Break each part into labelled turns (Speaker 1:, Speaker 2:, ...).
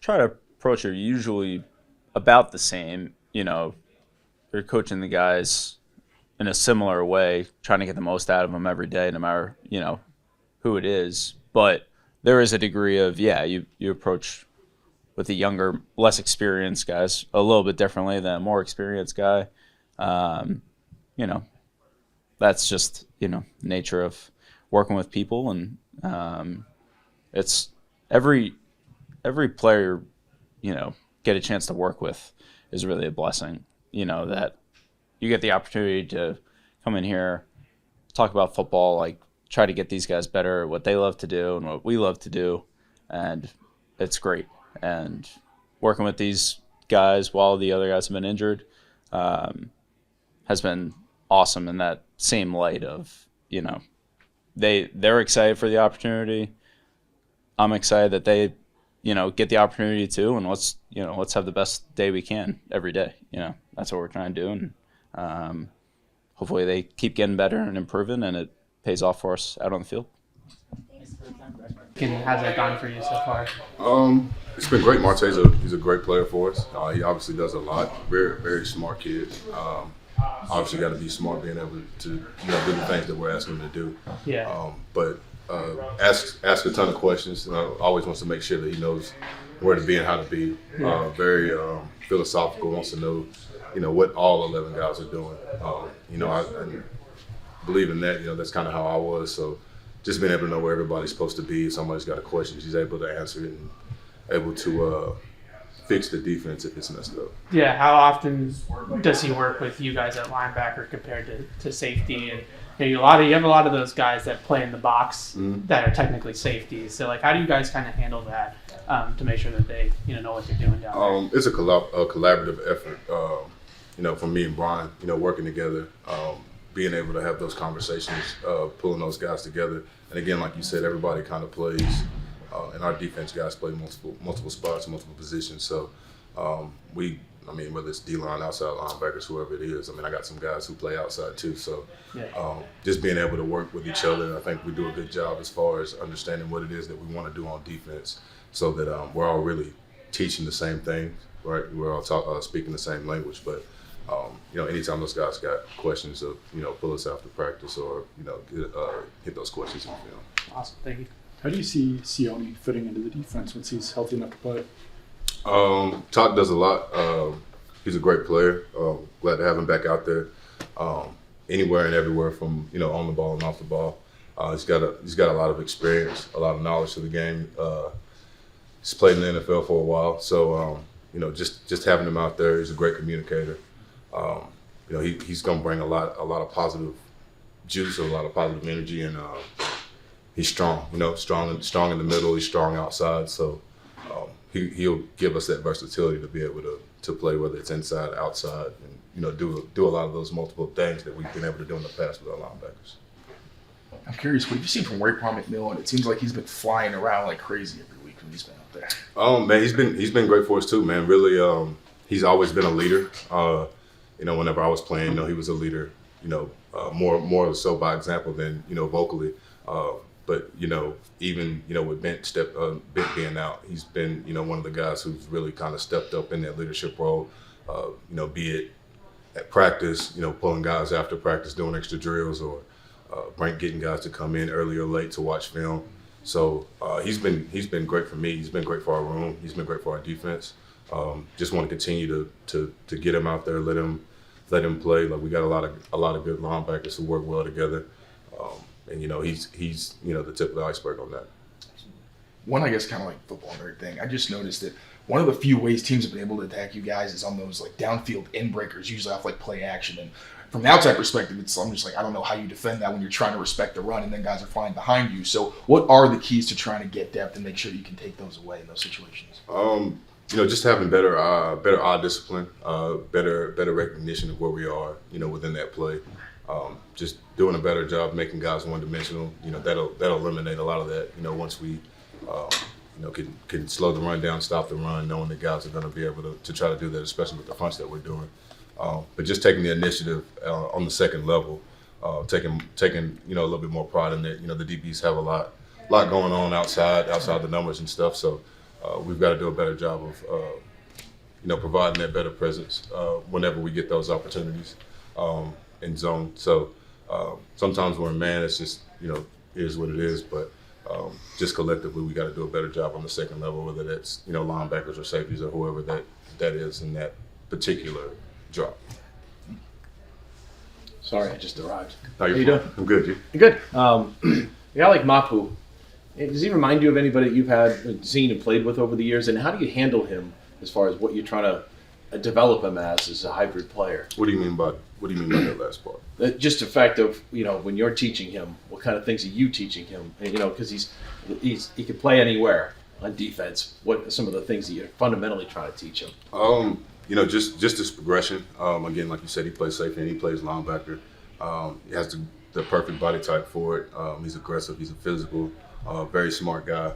Speaker 1: try to approach it usually about the same. You're coaching the guys in a similar way, trying to get the most out of them every day, no matter who it is. But there is a degree of you approach with the younger, less experienced guys a little bit differently than a more experienced guy. Um, you know, that's just nature of working with people, and it's every player get a chance to work with is really a blessing. That you get the opportunity to come in here, talk about football, like try to get these guys better at what they love to do and what we love to do, and it's great. And working with these guys while the other guys have been injured has been awesome in that same light of they're excited for the opportunity. I'm excited that they get the opportunity too, and let's have the best day we can every day. That's what we're trying to do, and hopefully they keep getting better and improving, and it pays off for us out on the field.
Speaker 2: How's that gone for you so far?
Speaker 3: It's been great. Marte's he's a great player for us. He obviously does a lot. Very, very smart kid. Obviously got to be smart being able to do the things that we're asking him to do.
Speaker 2: Yeah.
Speaker 3: But ask a ton of questions. Always wants to make sure that he knows where to be and how to be. Very philosophical. Wants to know what all 11 guys are doing. I believe in that. That's kind of how I was. So just being able to know where everybody's supposed to be. If somebody's got a question, he's able to answer it and able to fix the defense if it's messed up.
Speaker 2: Yeah, how often does he work with you guys at linebacker compared to safety? And you have a lot of those guys that play in the box that are technically safeties. So how do you guys kind of handle that to make sure that they know what they're doing down there?
Speaker 3: It's a collaborative effort. For me and Brian, working together, being able to have those conversations, pulling those guys together. And again, like you said, everybody kind of plays. And our defense guys play multiple spots, multiple positions. So whether it's D-line, outside linebackers, whoever it is. I got some guys who play outside too. So just being able to work with each other, I think we do a good job as far as understanding what it is that we want to do on defense, so that we're all really teaching the same thing, right? We're all speaking the same language. But anytime those guys got questions of pull us after practice or hit those questions in the film.
Speaker 2: Awesome, thank you.
Speaker 4: How do you see Sione fitting into the defense once he's healthy enough to play?
Speaker 3: Todd does a lot. He's a great player. Glad to have him back out there, anywhere and everywhere from on the ball and off the ball. He's got a lot of experience, a lot of knowledge to the game. He's played in the NFL for a while, so just having him out there, he's a great communicator. He's gonna bring a lot of positive juice, a lot of positive energy, and he's strong. Strong in the middle. He's strong outside. So he'll give us that versatility to be able to play, whether it's inside, outside, and do a lot of those multiple things that we've been able to do in the past with our linebackers.
Speaker 5: I'm curious, what have you seen from Raekwon McMillan? It seems like he's been flying around like crazy every week when he's been out there.
Speaker 3: Man, he's been great for us too, man. Really, he's always been a leader. Whenever I was playing, he was a leader. More so by example than vocally. But even with Bent being out, he's been one of the guys who's really kind of stepped up in that leadership role. Be it at practice, pulling guys after practice, doing extra drills, or getting guys to come in early or late to watch film. So he's been great for me. He's been great for our room. He's been great for our defense. Just want to continue to get him out there, let him play. Like, we got a lot of good linebackers who work well together. And he's the tip of the iceberg on that.
Speaker 5: One, I guess, kind of like football nerd thing. I just noticed that one of the few ways teams have been able to attack you guys is on those downfield in breakers, usually off play action. And from the outside perspective, I'm just I don't know how you defend that when you're trying to respect the run and then guys are flying behind you. So what are the keys to trying to get depth and make sure you can take those away in those situations?
Speaker 3: Just having better eye discipline, better recognition of where we are, within that play. Just doing a better job making guys one-dimensional. That'll eliminate a lot of that. Once we, can slow the run down, stop the run, knowing that guys are going to be able to try to do that, especially with the fronts that we're doing. But just taking the initiative on the second level, taking a little bit more pride in that. The DBs have a lot going on outside the numbers and stuff. So we've got to do a better job of providing that better presence whenever we get those opportunities in zone. So sometimes when we're in man, it's just is what it is. But just collectively, we got to do a better job on the second level, whether that's linebackers or safeties or whoever that is in that particular drop.
Speaker 6: Sorry, I just arrived.
Speaker 3: How
Speaker 6: you doing?
Speaker 3: I'm good. You?
Speaker 6: Good. A guy like Mapu, does he remind you of anybody that you've had seen and played with over the years? And how do you handle him as far as what you're trying to develop him as a hybrid player?
Speaker 3: What do you mean by that last part?
Speaker 6: Just the fact of when you're teaching him, what kind of things are you teaching him? And, because he can play anywhere on defense. What are some of the things that you're fundamentally trying to teach him?
Speaker 3: Just his progression. Again, like you said, he plays safety and he plays linebacker. He has the perfect body type for it. He's aggressive. He's a physical, very smart guy.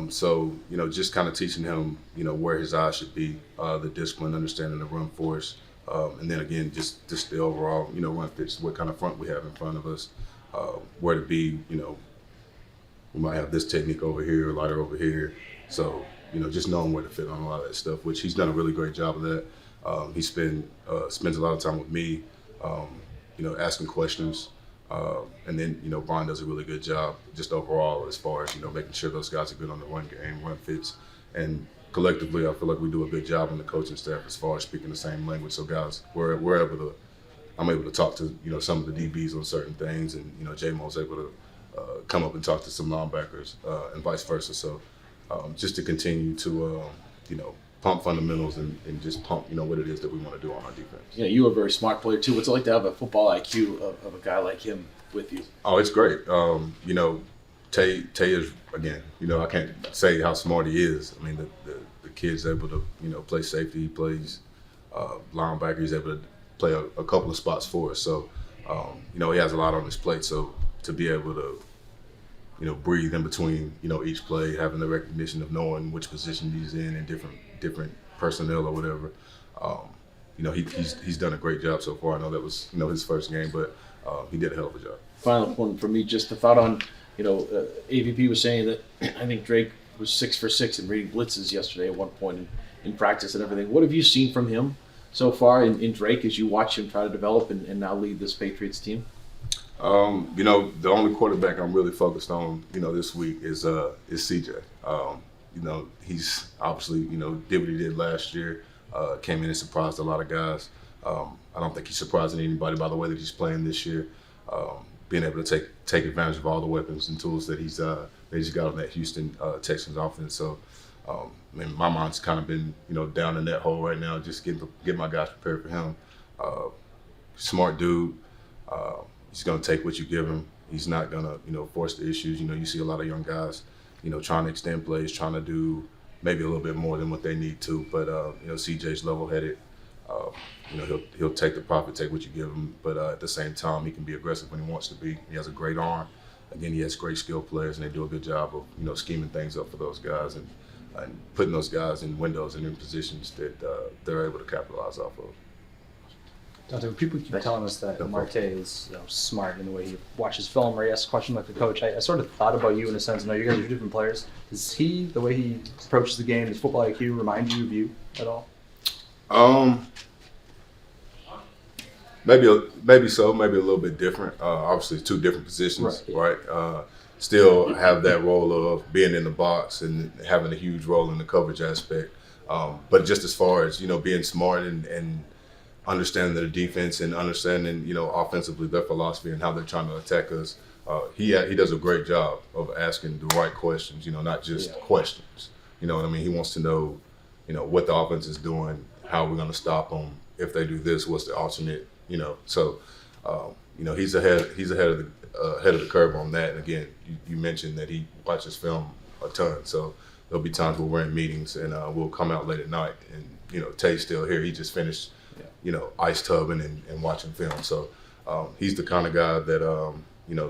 Speaker 3: So just kind of teaching him, where his eyes should be, the discipline, understanding the run force, and then again, just the overall, run fits, what kind of front we have in front of us, where to be. We might have this technique over here, lighter over here. So just knowing where to fit on a lot of that stuff, which he's done a really great job of that. He spends a lot of time with me, asking questions. And then, Brian does a really good job just overall as far as, making sure those guys are good on the run game, run fits. And collectively, I feel like we do a good job on the coaching staff as far as speaking the same language. So guys, I'm able to talk to, some of the DBs on certain things, and, J-Mo's able to come up and talk to some linebackers and vice versa. So just to continue to, pump fundamentals and just pump, what it is that we want to do on our defense.
Speaker 6: Yeah, you are a very smart player too. What's it like to have a football IQ of a guy like him with you?
Speaker 3: Oh, it's great. Tay is, again, I can't say how smart he is. I mean, the kid's able to, play safety. He plays linebacker. He's able to play a couple of spots for us. So, he has a lot on his plate. So to be able to, breathe in between, each play, having the recognition of knowing which position he's in and different personnel or whatever. He's done a great job so far. I know that was, his first game, but he did a hell of a job.
Speaker 6: Final one for me, just a thought on, AVP was saying that I think Drake was 6 for 6 in reading blitzes yesterday at one point in practice and everything. What have you seen from him so far in Drake as you watch him try to develop and now lead this Patriots team?
Speaker 3: The only quarterback I'm really focused on, this week is CJ. He's obviously, did what he did last year, came in and surprised a lot of guys. I don't think he's surprising anybody by the way that he's playing this year. Being able to take advantage of all the weapons and tools that he's got on that Houston Texans offense. So, my mind's kind of been, down in that hole right now, just get my guys prepared for him. Smart dude. He's going to take what you give him. He's not going to, force the issues. You see a lot of young guys, trying to extend plays, trying to do maybe a little bit more than what they need to. But, CJ's level-headed. He'll take the profit, take what you give him. But at the same time, he can be aggressive when he wants to be. He has a great arm. Again, he has great skill players, and they do a good job of, scheming things up for those guys and putting those guys in windows and in positions that they're able to capitalize off of.
Speaker 7: Dante, people keep telling us that Marte is smart in the way he watches film or he asks questions like the coach. I sort of thought about you in a sense. You guys are different players. Does he, the way he approaches the game, his football IQ, remind you of you at all?
Speaker 3: Maybe so. Maybe a little bit different. Obviously, two different positions, right? Still have that role of being in the box and having a huge role in the coverage aspect. But just as far as being smart and understanding the defense and understanding, offensively their philosophy and how they're trying to attack us. He does a great job of asking the right questions, not just questions. You know what I mean? He wants to know, what the offense is doing, how we're going to stop them. If they do this, what's the alternate? So, he's ahead of the curve on that. And again, you mentioned that he watches film a ton. So there'll be times where we're in meetings and we'll come out late at night and, Tay's still here. He just finished ice tubbing and watching film. So he's the kind of guy that,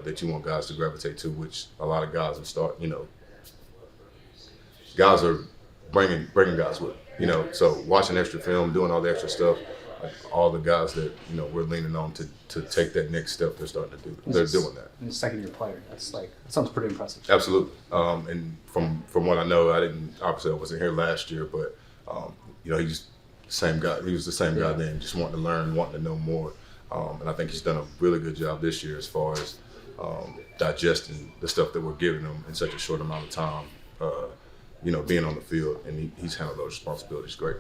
Speaker 3: that you want guys to gravitate to, which a lot of guys have guys are bringing guys with, So watching extra film, doing all the extra stuff, like all the guys that we're leaning on to take that next step, they're starting to do. They're doing that.
Speaker 7: He's a second-year player. That sounds pretty impressive.
Speaker 3: Absolutely. And from what I know, I wasn't here last year, but he's the same guy. He was the same guy then, just wanting to learn, wanting to know more. And I think he's done a really good job this year as far as digesting the stuff that we're giving him in such a short amount of time. Being on the field, and he's handled those responsibilities great.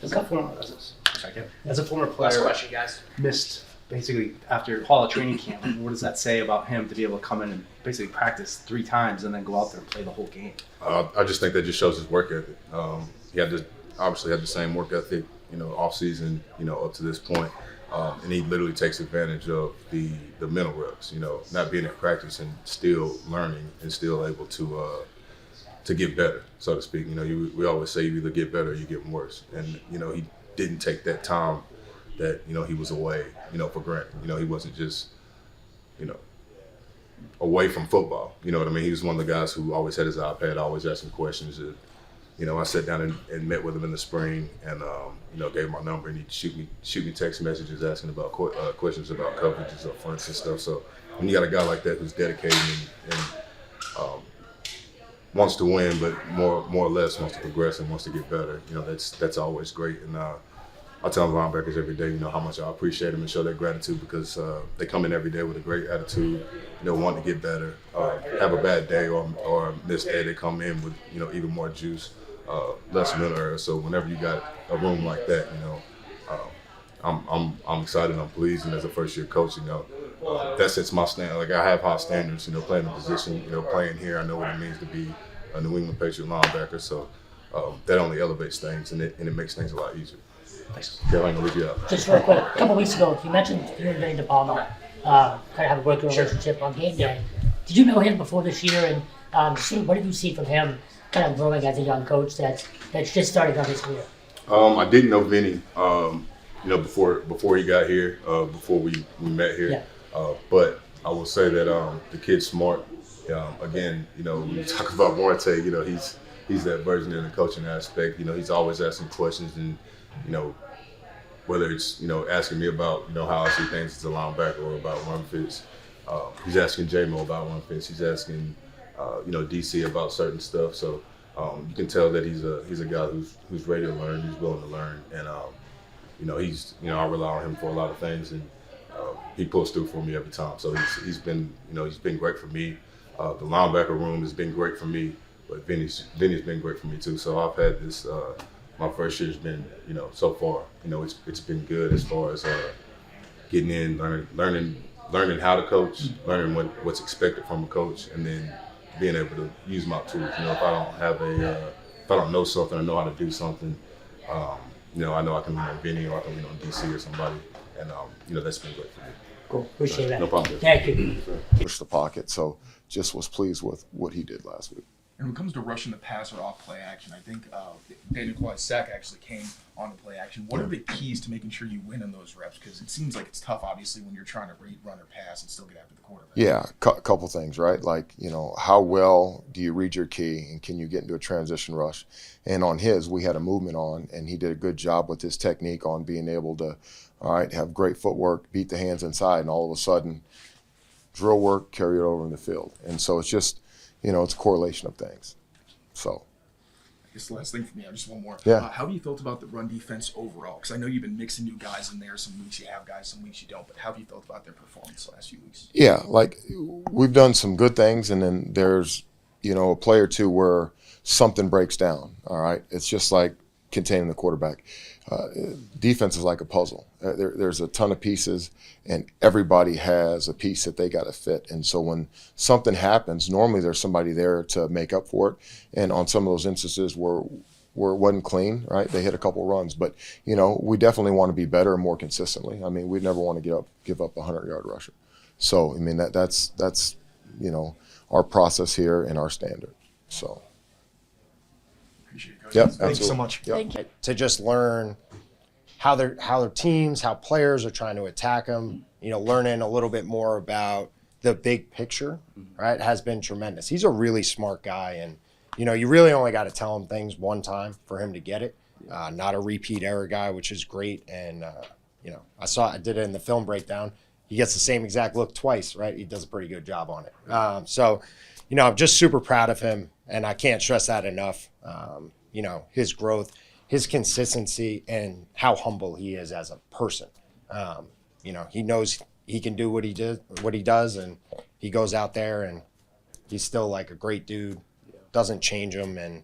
Speaker 8: As a former player,
Speaker 2: question, guys.
Speaker 8: missed basically after all of training camp, what does that say about him to be able to come in and basically practice 3 times and then go out there and play the whole game?
Speaker 3: I just think that just shows his work ethic. He obviously had the same work ethic, off season, up to this point. And he literally takes advantage of the mental reps, not being in practice and still learning and still able to get better, so to speak. We always say you either get better or you get worse. And, he didn't take that time that, he was away, for granted. He wasn't just, away from football. You know what I mean? He was one of the guys who always had his iPad, always asking questions. I sat down and met with him in the spring and, gave him my number, and he'd shoot me text messages asking about questions about coverages up fronts and stuff. So when you got a guy like that who's dedicated and wants to win, but more or less wants to progress and wants to get better, that's always great. And I tell linebackers every day, how much I appreciate them and show that gratitude because they come in every day with a great attitude, wanting to get better. Have a bad day or this day, they come in with even more juice, less mental error. So whenever you got a room like that, I'm excited, I'm pleased, and as a first year coach, that sets my standard. Like I have high standards, playing the position, playing here. I know what it means to be a New England Patriot linebacker. So that only elevates things and it makes things a lot easier.
Speaker 8: Thanks.
Speaker 3: Caroline, I'll leave you out.
Speaker 9: Just real quick, a couple weeks ago, you mentioned you and Vinny DePalma kind of have a working relationship on game day. Did you know him before this year? And what did you see from him kind of growing as a young coach that's just starting out his career?
Speaker 3: I didn't know Vinny, before he got here, before we met here.
Speaker 9: Yeah.
Speaker 3: But I will say that the kid's smart. Again, when you talk about Marte, he's that version in the coaching aspect. He's always asking questions and, whether it's, asking me about, how I see things as a linebacker or about run fits. He's asking J-Mo about run fits. He's asking, DC about certain stuff. So you can tell that he's a guy who's ready to learn, who's willing to learn. And, I rely on him for a lot of things. And he pulls through for me every time. So he's been great for me. The linebacker room has been great for me, but Vinny's been great for me too. So I've had this. My first year's been, so far, it's been good as far as getting in, learning how to coach, learning what's expected from a coach, and then being able to use my tools. If I don't know something, I know how to do something. I know I can lean on Vinny or I can lean on DC or somebody, and that's been great for me.
Speaker 9: Cool, appreciate that.
Speaker 3: No problem.
Speaker 9: Thank you.
Speaker 10: Push the pocket, so just was pleased with what he did last week.
Speaker 5: And when it comes to rushing the passer off play action, I think Daniel Kawhi's sack actually came on the play action. What are the keys to making sure you win in those reps? Because it seems like it's tough, obviously, when you're trying to read, run, or pass and still get after the quarterback.
Speaker 10: Yeah, couple things, right? Like, how well do you read your key and can you get into a transition rush? And on his, we had a movement on, and he did a good job with his technique on being able to, have great footwork, beat the hands inside, and all of a sudden, drill work, carry it over in the field. And so it's just, it's a correlation of things. So.
Speaker 5: I guess the last thing for me, just one more.
Speaker 10: Yeah.
Speaker 5: How have you felt about the run defense overall? Because I know you've been mixing new guys in there. Some weeks you have guys, some weeks you don't. But how have you felt about their performance the last few weeks?
Speaker 10: Yeah, like we've done some good things, and then there's, a play or two where something breaks down, all right? It's just like containing the quarterback. Defense is like a puzzle. There's a ton of pieces, and everybody has a piece that they got to fit. And so when something happens, normally there's somebody there to make up for it. And on some of those instances where it wasn't clean, right, they hit a couple runs. But, we definitely want to be better and more consistently. I mean, we never want to give up a 100-yard rusher. So, I mean, that's our process here and our standard. So.
Speaker 5: Appreciate it, Coach.
Speaker 10: Yep,
Speaker 5: Thank you
Speaker 10: absolutely.
Speaker 5: so much.
Speaker 10: Yep.
Speaker 9: Thank you.
Speaker 11: To just learn how their teams, how players are trying to attack them, learning a little bit more about the big picture, right, has been tremendous. He's a really smart guy, and, you really only got to tell him things one time for him to get it. not a repeat error guy, which is great. And, I did it in the film breakdown. He gets the same exact look twice, right? He does a pretty good job on it. I'm just super proud of him, and I can't stress that enough. His growth, his consistency, and how humble he is as a person. He knows he can do what he does, and he goes out there and he's still like a great dude, doesn't change him, and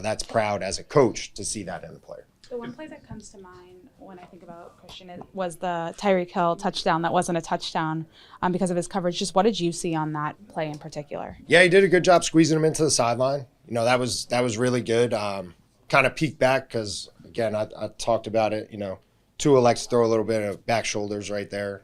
Speaker 11: that's proud as a coach to see that in a player.
Speaker 12: The one play that comes to mind when I think about Christian was the Tyreek Hill touchdown that wasn't a touchdown because of his coverage. Just what did you see on that play in particular?
Speaker 11: Yeah, he did a good job squeezing him into the sideline. That was really good. Kind of peeked back because, again, I talked about it. Tua likes to throw a little bit of back shoulders right there.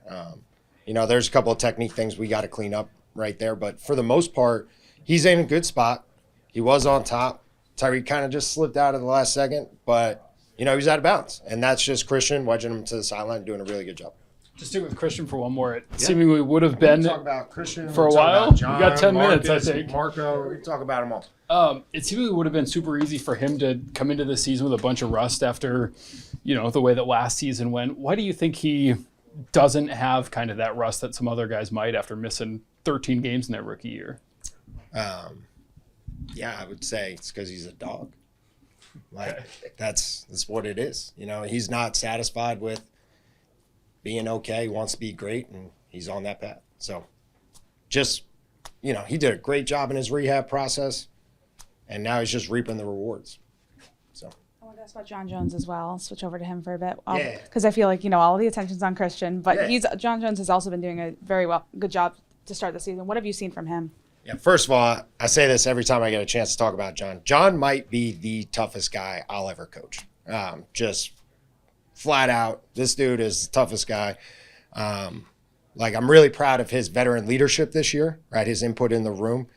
Speaker 11: There's a couple of technique things we got to clean up right there. But for the most part, he's in a good spot. He was on top. Tyreek kind of just slipped out at the last second, but he was out of bounds. And that's just Christian wedging him to the sideline, doing a really good job.
Speaker 4: To stick with Christian for one more, it seemingly would have been
Speaker 11: talk about Christian
Speaker 4: for a while. We got 10 minutes, I think.
Speaker 11: Marco, we can talk about them all.
Speaker 4: It seemingly would have been super easy for him to come into the season with a bunch of rust after, the way that last season went. Why do you think he doesn't have kind of that rust that some other guys might after missing 13 games in their rookie year?
Speaker 11: I would say it's because he's a dog. That's what it is. He's not satisfied with being okay. He wants to be great, and he's on that path. So just, he did a great job in his rehab process, and now he's just reaping the rewards. So
Speaker 12: I want to ask about John Jones as well. I'll switch over to him for a bit.
Speaker 11: Yeah.
Speaker 12: Because I feel like, all of the attention's on Christian, but John Jones has also been doing a very good job to start the season. What have you seen from him?
Speaker 11: Yeah, first of all, I say this every time I get a chance to talk about John. John might be the toughest guy I'll ever coach. Just flat out, this dude is the toughest guy. I'm really proud of his veteran leadership this year, right? His input in the room,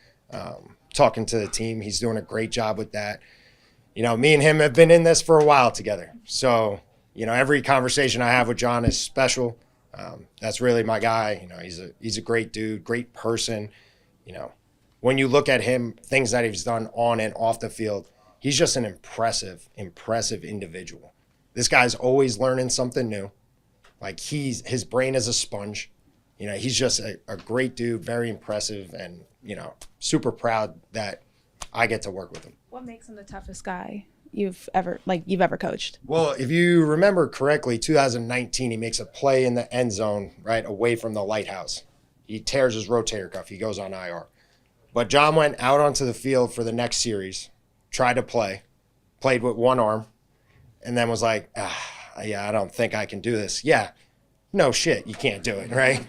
Speaker 11: talking to the team. He's doing a great job with that. Me and him have been in this for a while together. So, every conversation I have with John is special. That's really my guy. He's a great dude, great person. When you look at him, things that he's done on and off the field, he's just an impressive individual. This guy's always learning something new. His brain is a sponge. He's just a great dude, very impressive, and, super proud that I get to work with him.
Speaker 12: What makes him the toughest guy you've ever coached?
Speaker 11: Well, if you remember correctly, 2019, he makes a play in the end zone, right, away from the lighthouse. He tears his rotator cuff. He goes on IR. But John went out onto the field for the next series, tried to played with one arm, and then was like, I don't think I can do this. Yeah, no shit, you can't do it, right?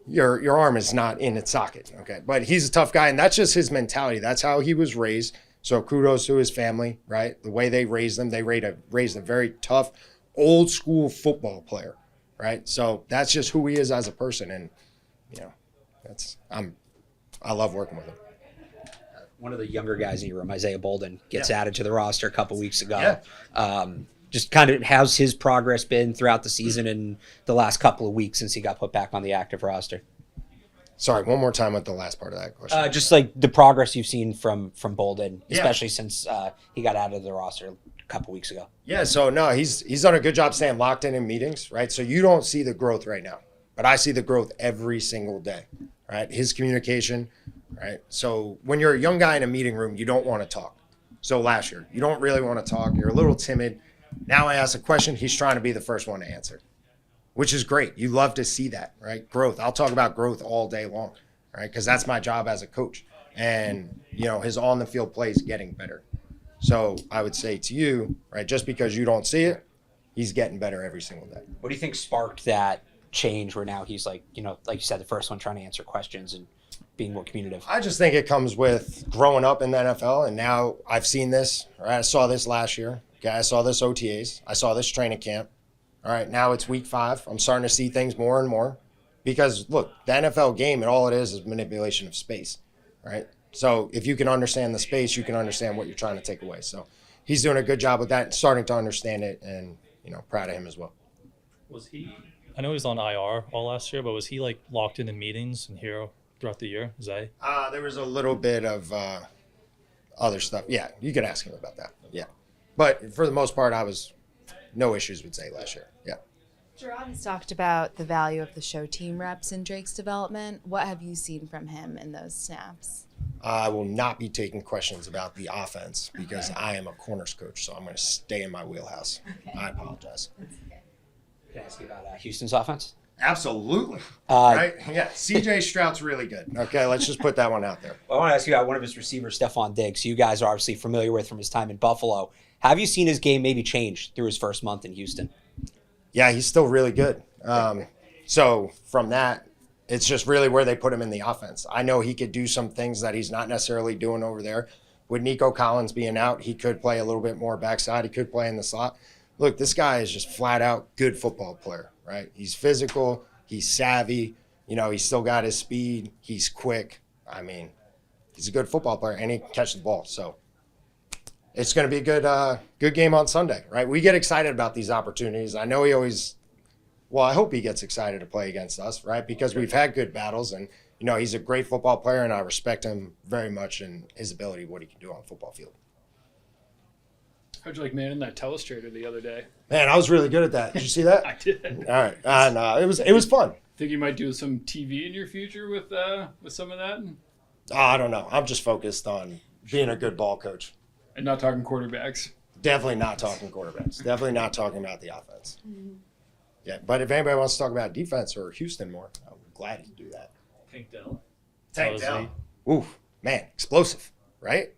Speaker 11: Your arm is not in its socket, okay? But he's a tough guy, and that's just his mentality. That's how he was raised. So kudos to his family, right? The way they raised him, they raised a very tough, old school football player, right? So that's just who he is as a person, and I love working with him.
Speaker 13: One of the younger guys in your room, Isaiah Bolden, gets added to the roster a couple weeks ago.
Speaker 11: Yeah.
Speaker 13: Just kind of how's his progress been throughout the season and the last couple of weeks since he got put back on the active roster?
Speaker 11: Sorry, one more time with the last part of that question.
Speaker 13: Just like the progress you've seen from Bolden, especially since he got out of the roster a couple weeks ago.
Speaker 11: Yeah, so no, he's done a good job staying locked in meetings, right? So you don't see the growth right now, but I see the growth every single day, right? His communication, right? So when you're a young guy in a meeting room, you don't want to talk. So last year, you don't really want to talk. You're a little timid. Now I ask a question, he's trying to be the first one to answer, which is great. You love to see that, right? Growth. I'll talk about growth all day long, right? Because that's my job as a coach. And, his on-the-field play is getting better. So I would say to you, right, just because you don't see it, he's getting better every single day.
Speaker 13: What do you think sparked that change where now he's like you said, the first one trying to answer questions and being more communicative?
Speaker 11: I just think it comes with growing up in the NFL, and now I've seen this, right? I saw this last year. Okay, I saw this OTAs. I saw this training camp. All right, now it's week 5. I'm starting to see things more and more because, look, the NFL game, and all it is manipulation of space, right? So if you can understand the space, you can understand what you're trying to take away. So he's doing a good job with that and starting to understand it, and, proud of him as well.
Speaker 14: Was he – I know he was on IR all last year, but was he, locked in meetings and here throughout the year? Is that
Speaker 11: There was a little bit of other stuff. Yeah, you could ask him about that. Yeah. But for the most part, I was no issues with Zay last year. Yeah.
Speaker 15: Gerard has talked about the value of the show team reps in Drake's development. What have you seen from him in those snaps?
Speaker 11: I will not be taking questions about the offense because I am a corners coach, so I'm going to stay in my wheelhouse. Okay. I apologize.
Speaker 13: Can I ask you about Houston's offense?
Speaker 11: Absolutely. Right? Yeah. CJ Stroud's really good. Okay, let's just put that one out there.
Speaker 13: I want to ask you about one of his receivers, Stephon Diggs, who you guys are obviously familiar with from his time in Buffalo. Have you seen his game maybe change through his first month in Houston?
Speaker 11: Yeah, he's still really good. So from that, it's just really where they put him in the offense. I know he could do some things that he's not necessarily doing over there. With Nico Collins being out, he could play a little bit more backside. He could play in the slot. Look, this guy is just flat out good football player, right? He's physical. He's savvy. You know, he's still got his speed. He's quick. I mean, he's a good football player, and he can catch the ball. So it's going to be a good game on Sunday, right? We get excited about these opportunities. I know he always – well, I hope he gets excited to play against us, right? Because we've had good battles, and, you know, he's a great football player, and I respect him very much in his ability, what he can do on the football field.
Speaker 4: How'd you like manning that telestrator the other day?
Speaker 11: Man, I was really good at that. Did you see that?
Speaker 4: I did.
Speaker 11: All right. No, it was fun.
Speaker 4: Think you might do some TV in your future with some of that?
Speaker 11: I don't know. I'm just focused on being a good ball coach.
Speaker 4: And not talking quarterbacks?
Speaker 11: Definitely not talking quarterbacks. Definitely not talking about the offense. Mm-hmm. Yeah, but if anybody wants to talk about defense or Houston more, I'm glad to do that.
Speaker 14: Tank Dell.
Speaker 11: Tank Dell. Oof, man, explosive, right?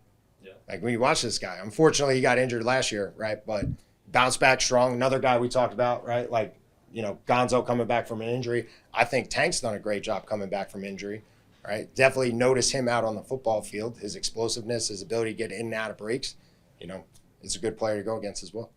Speaker 11: Yeah. Like when you watch this guy, unfortunately he got injured last year, right? But bounced back strong. Another guy we talked about, right? Like, you know, Gonzo coming back from an injury. I think Tank's done a great job coming back from injury, right? Definitely notice him out on the football field. His explosiveness, his ability to get in and out of breaks, you know, is a good player to go against as well.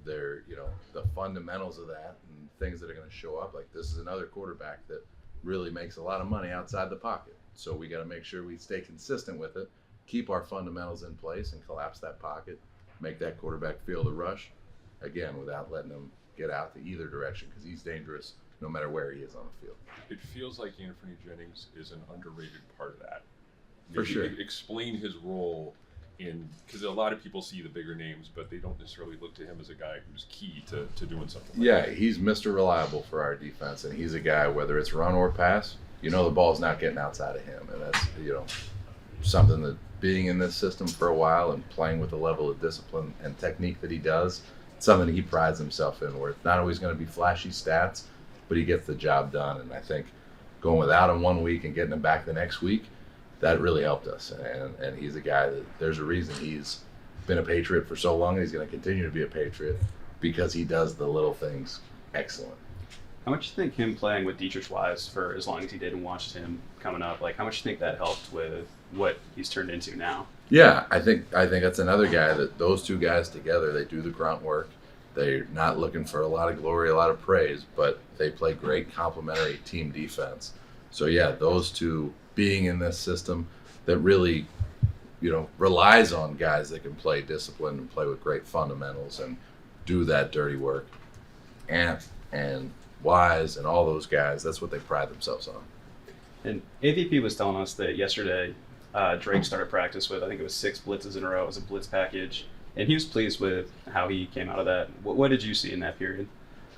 Speaker 16: They're, you know, the fundamentals of that and things that are going to show up. Like, this is another quarterback that really makes a lot of money outside the pocket. So we got to make sure we stay consistent with it, keep our fundamentals in place, and collapse that pocket, make that quarterback feel the rush, again, without letting him get out to either direction, because he's dangerous no matter where he is on the field.
Speaker 17: It feels like Anthony Jennings is an underrated part of that.
Speaker 16: For sure.
Speaker 17: Explain his role in, because a lot of people see the bigger names, but they don't necessarily look to him as a guy who's key to doing something like that.
Speaker 16: Yeah, he's Mr. Reliable for our defense, and he's a guy, whether it's run or pass, you know the ball's not getting outside of him, and that's, you know, something that being in this system for a while and playing with the level of discipline and technique that he does, it's something he prides himself in, where it's not always going to be flashy stats, but he gets the job done. And I think going without him 1 week and getting him back the next week, that really helped us. And he's a guy that there's a reason he's been a Patriot for so long, and he's going to continue to be a Patriot because he does the little things excellent.
Speaker 18: How much do you think him playing with Dietrich Wise for as long as he did and watched him coming up, like how much do you think that helped with what he's turned into now?
Speaker 16: Yeah, I think that's another guy that those two guys together, they do the grunt work. They're not looking for a lot of glory, a lot of praise, but they play great complementary team defense. So yeah, those two being in this system that really, you know, relies on guys that can play discipline and play with great fundamentals and do that dirty work. And Wise and all those guys, that's what they pride themselves on.
Speaker 18: And AVP was telling us that yesterday Drake started practice with, I think it was 6 blitzes in a row. It was a blitz package. And he was pleased with how he came out of that. What did you see in that period?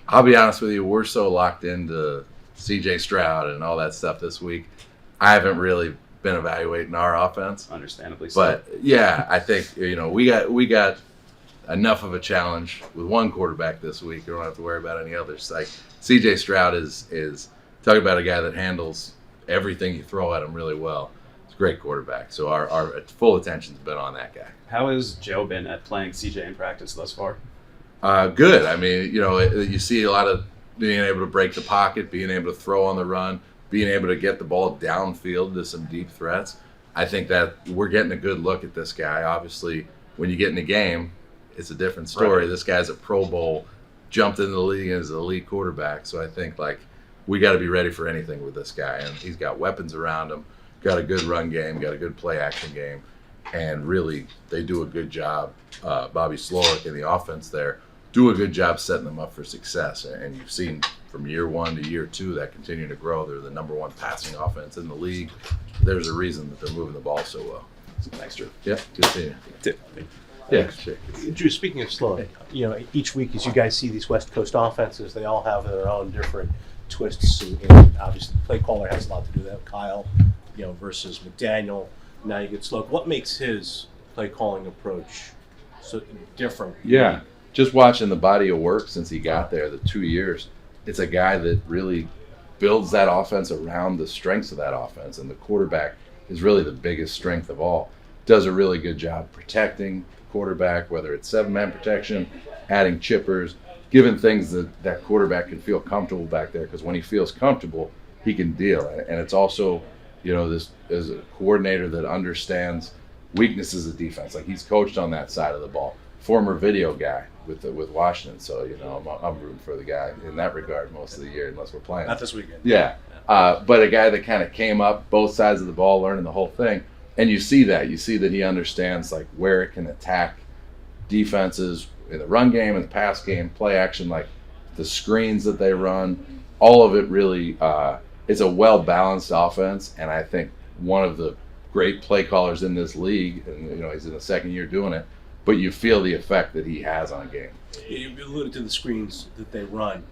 Speaker 16: I'll be honest with you, we're so locked into CJ Stroud and all that stuff this week. I haven't really been evaluating our offense.
Speaker 18: Understandably so.
Speaker 16: But yeah, I think, you know, we got enough of a challenge with one quarterback this week. You don't have to worry about any others. Like CJ Stroud is talking about a guy that handles everything you throw at him really well. He's a great quarterback. So our full attention's been on that guy.
Speaker 18: How has Joe been at playing CJ in practice thus far?
Speaker 16: Good. I mean, you know, you see a lot of being able to break the pocket, being able to throw on the run, being able to get the ball downfield to some deep threats. I think that we're getting a good look at this guy. Obviously, when you get in the game, it's a different story. Right. This guy's a Pro Bowl, jumped into the league as an elite quarterback. So I think, like, we got to be ready for anything with this guy. And he's got weapons around him, got a good run game, got a good play-action game. And really, they do a good job. Bobby Slowik and the offense there do a good job setting them up for success. And you've seen from year 1 to year 2 that continue to grow. They're the #1 passing offense in the league. There's a reason that they're moving the ball so well.
Speaker 19: Thanks, Drew.
Speaker 16: Yeah, good to see you. Yeah, sure.
Speaker 19: Drew, speaking of slow, each week as you guys see these West Coast offenses, they all have their own different twists, and obviously the play caller has a lot to do with that. Kyle, versus McDaniel. Now you get Sloak. What makes his play calling approach so different?
Speaker 16: Yeah, just watching the body of work since he got there, the 2 years, it's a guy that really builds that offense around the strengths of that offense, and the quarterback is really the biggest strength of all. Does a really good job protecting the quarterback, whether it's 7-man protection, adding chippers, giving things that quarterback can feel comfortable back there, because when he feels comfortable, he can deal. And it's also, this is a coordinator that understands weaknesses of defense. Like, he's coached on that side of the ball. Former video guy with Washington, so I'm rooting for the guy in that regard most of the year, unless we're playing.
Speaker 19: Not this weekend.
Speaker 16: Yeah, but a guy that kind of came up both sides of the ball, learning the whole thing, and you see that he understands like where it can attack defenses in the run game and the pass game, play action, like the screens that they run, all of it really. It's a well-balanced offense, and I think one of the great play callers in this league, and he's in the second year doing it, but you feel the effect that he has on a game.
Speaker 19: You alluded to the screens that they run.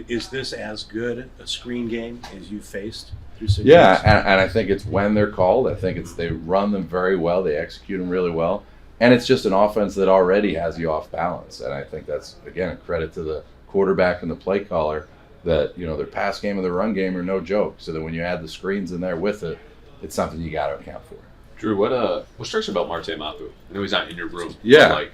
Speaker 19: Is this as good a screen game as you faced through 6 years?
Speaker 16: Yeah, and I think it's when they're called. I think they run them very well. They execute them really well. And it's just an offense that already has you off balance. And I think that's, again, a credit to the quarterback and the play caller that, their pass game and their run game are no joke. So that when you add the screens in there with it, it's something you got to account for.
Speaker 17: Drew, what strikes you about Marte Mapu? I know he's not in your room.
Speaker 16: Yeah.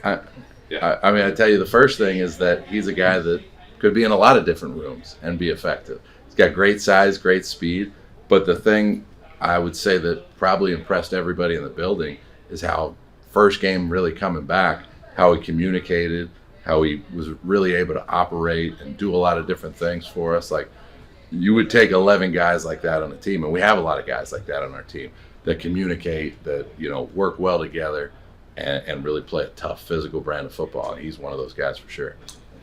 Speaker 17: But
Speaker 16: I tell you, the first thing is that he's a guy that could be in a lot of different rooms and be effective. He's got great size, great speed. But the thing I would say that probably impressed everybody in the building is how first game really coming back, how he communicated, how he was really able to operate and do a lot of different things for us. Like, you would take 11 guys like that on a team, and we have a lot of guys like that on our team that communicate, that work well together, and really play a tough physical brand of football. And he's one of those guys for sure.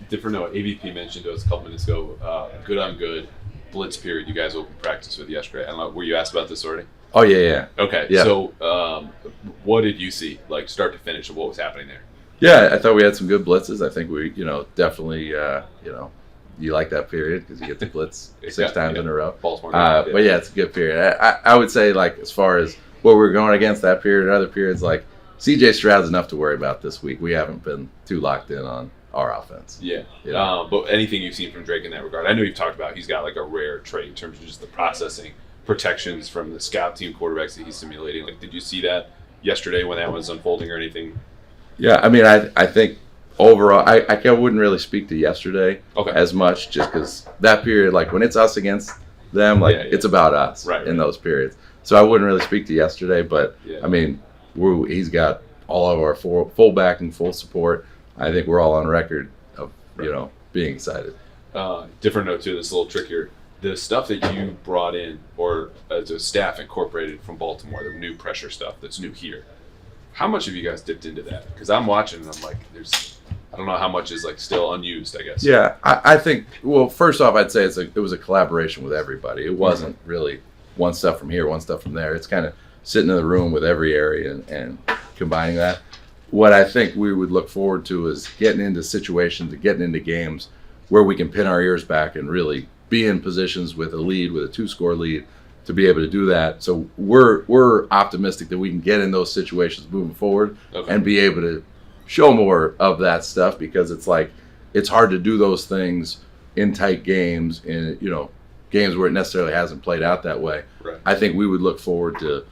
Speaker 17: Different note, AVP mentioned to us a couple minutes ago, good on good blitz period you guys opened practice with yesterday. I don't know, were you asked about this already?
Speaker 16: Oh, yeah.
Speaker 17: Okay,
Speaker 16: yeah.
Speaker 17: So what did you see, like start to finish, of what was happening there?
Speaker 16: Yeah, I thought we had some good blitzes. I think we, definitely, you like that period because you get to blitz six times in a row. But yeah, it's a good period. I would say, like, as far as what we're going against that period and other periods, like, CJ Stroud's enough to worry about this week. We haven't been too locked in on our offense.
Speaker 17: Yeah. But anything you've seen from Drake in that regard? I know you've talked about he's got like a rare trait in terms of just the processing protections from the scout team quarterbacks that he's simulating. Like, did you see that yesterday when that was unfolding or anything?
Speaker 16: Yeah, I think overall, I wouldn't really speak to yesterday as much, just because that period, like when it's us against them, like it's about us in those periods. So I wouldn't really speak to yesterday, but I mean, he's got all of our full backing, full support. I think we're all on record of being excited.
Speaker 17: Different note too. This is a little trickier. The stuff that you brought in, or as a staff incorporated from Baltimore, the new pressure stuff that's new here. How much have you guys dipped into that? Because I'm watching and I'm like, I don't know how much is like still unused, I guess.
Speaker 16: Yeah, I think. Well, first off, I'd say it was a collaboration with everybody. It wasn't really one stuff from here, one stuff from there. It's kind of sitting in the room with every area and combining that. What I think we would look forward to is getting into situations and getting into games where we can pin our ears back and really be in positions with a lead, with a 2-score lead, to be able to do that. So we're optimistic that we can get in those situations moving forward and be able to show more of that stuff, because it's like it's hard to do those things in tight games, in games where it necessarily hasn't played out that way.
Speaker 17: Right.
Speaker 16: I think we would look forward to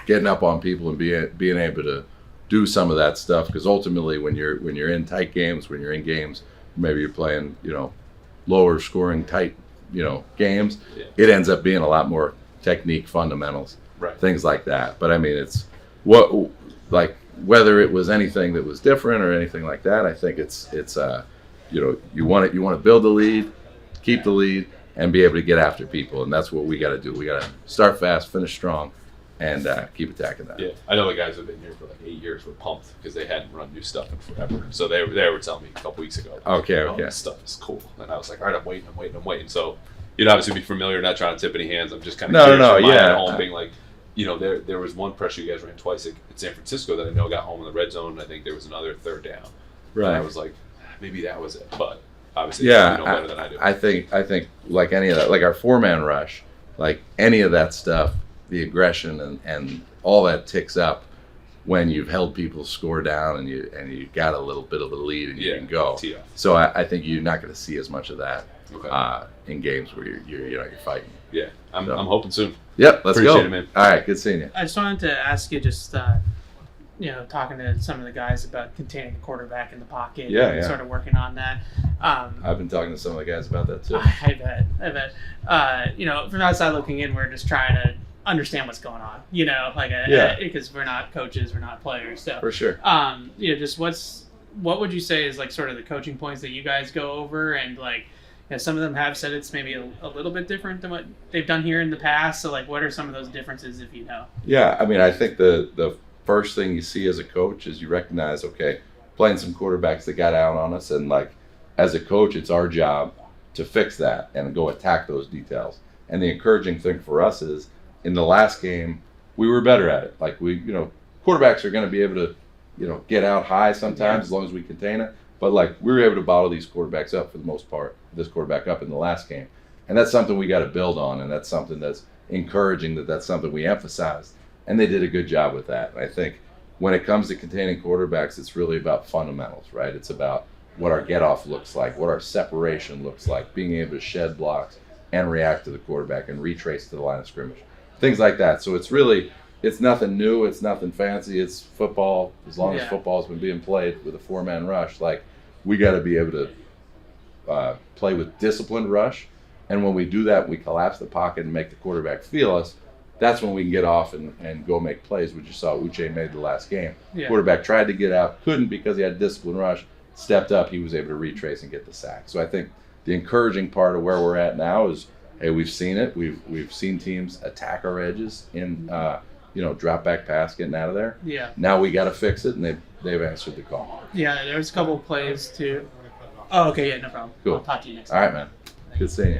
Speaker 16: getting up on people and being able to do some of that stuff, because ultimately when you're in tight games, when you're in games maybe you're playing lower scoring tight games, it ends up being a lot more technique, fundamentals, things like that. But I mean, it's whether it was anything that was different or anything like that, I think it's you want to build the lead, keep the lead, and be able to get after people, and that's what we got to do. We got to start fast, finish strong, and keep attacking that.
Speaker 17: Yeah, I know the guys who've been here for like 8 years were pumped because they hadn't run new stuff in forever. So they were telling me a couple weeks ago.
Speaker 16: Okay.
Speaker 17: This stuff is cool, and I was like, all right, I'm waiting. So you'd obviously be familiar, not trying to tip any hands. I'm just kind of curious from my own home being like, there was one pressure you guys ran twice at San Francisco that I know got home in the red zone. And I think there was another third down.
Speaker 16: Right.
Speaker 17: And I was like, maybe that was it. But obviously,
Speaker 16: Yeah,
Speaker 17: you know better than I do.
Speaker 16: I think like any of that, like our 4-man rush, like any of that stuff, the aggression and all that ticks up when you've held people's score down and you got a little bit of a lead and you can go.
Speaker 17: tee off.
Speaker 16: So I think you're not going to see as much of that
Speaker 17: Okay.
Speaker 16: in games where you're fighting.
Speaker 17: Yeah, I'm
Speaker 16: So.
Speaker 17: hoping soon.
Speaker 16: Yep, let's
Speaker 17: Appreciate
Speaker 16: go.
Speaker 17: it, man.
Speaker 16: All right, good seeing you.
Speaker 2: I just wanted to ask you, just talking to some of the guys about containing the quarterback in the pocket,
Speaker 16: Yeah,
Speaker 2: and
Speaker 16: yeah.
Speaker 2: sort of working on that.
Speaker 16: I've been talking to some of the guys about that too.
Speaker 2: I bet. From outside looking in, we're just trying to understand what's going on. Because we're not coaches, we're not players. So
Speaker 16: For sure.
Speaker 2: Just what would you say is like sort of the coaching points that you guys go over, and like. Some of them have said it's maybe a little bit different than what they've done here in the past. So, like, what are some of those differences, if you know?
Speaker 16: Yeah, I mean, I think the first thing you see as a coach is you recognize, okay, playing some quarterbacks that got out on us, and like as a coach, it's our job to fix that and go attack those details. And the encouraging thing for us is in the last game, we were better at it. Like quarterbacks are going to be able to, get out high sometimes as long as we contain it. But like we were able to bottle these quarterbacks up for the most part, this quarterback up in the last game. And that's something we got to build on. And that's something that's encouraging that's something we emphasized. And they did a good job with that. And I think when it comes to containing quarterbacks, it's really about fundamentals, right? It's about what our get off looks like, what our separation looks like, being able to shed blocks and react to the quarterback and retrace to the line of scrimmage, things like that. So it's nothing new. It's nothing fancy. It's football. As long as football's been being played with a 4-man rush, like we got to be able to play with disciplined rush. And when we do that, we collapse the pocket and make the quarterback feel us. That's when we can get off and go make plays, which you saw Uche made the last game.
Speaker 2: Yeah.
Speaker 16: Quarterback tried to get out, couldn't because he had disciplined rush, stepped up, he was able to retrace and get the sack. So I think the encouraging part of where we're at now is, hey, we've seen it. We've seen teams attack our edges in drop back pass, getting out of there.
Speaker 2: Yeah.
Speaker 16: Now we got to fix it, and they've answered the call.
Speaker 2: Yeah, there was a couple of plays too. Oh, okay, yeah, no problem.
Speaker 16: Cool.
Speaker 2: I'll talk to you next
Speaker 16: All
Speaker 2: time.
Speaker 16: right, man. Good seeing you.